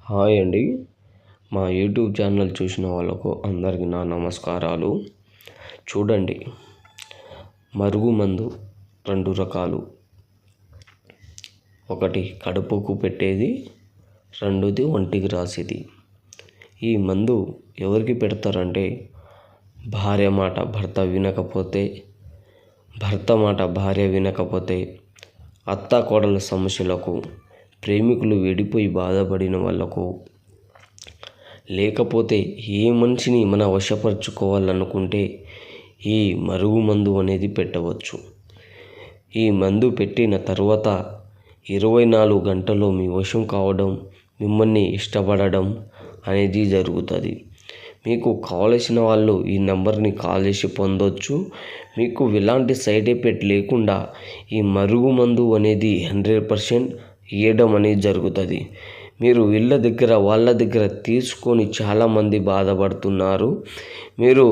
Hi అండి. మా YouTube channel చూసిన వాళ్ళకు అందరికీ నా నమస్కారాలు. చూడండి, మరుగుమందు 2 రకాలు. ఒకటి కడుపుకు పెట్టేది, రెండోది ఒంటికి రాసేది. ఈ మందు ఎవరికి పెడతారంటే, భార్య మాట భర్త వినకపోతే, భర్త మాట భార్య వినకపోతే, అత్త కోడల సమస్యలకు, ప్రేమికులు విడిపోయి బాధపడిన వాళ్ళకు, లేకపోతే ఏ మనిషిని మన వశపరుచుకోవాలనుకుంటే ఈ మరుగుమందు అనేది పెట్టవచ్చు. ఈ మందు పెట్టిన తర్వాత 24 గంటల్లో మీ వశం కావడం, మిమ్మల్ని ఇష్టపడడం అనేది జరుగుతుంది. మీకు కావలసిన వాళ్ళు ఈ నెంబర్ని కాల్ చేసి పొందొచ్చు. మీకు ఎలాంటి సైడ్ ఎఫెక్ట్ లేకుండా ఈ మరుగుమందు అనేది 100% ఇవ్వడం అనేది జరుగుతుంది. మీరు వాళ్ళ దగ్గర తీసుకొని చాలామంది బాధపడుతున్నారు. మీరు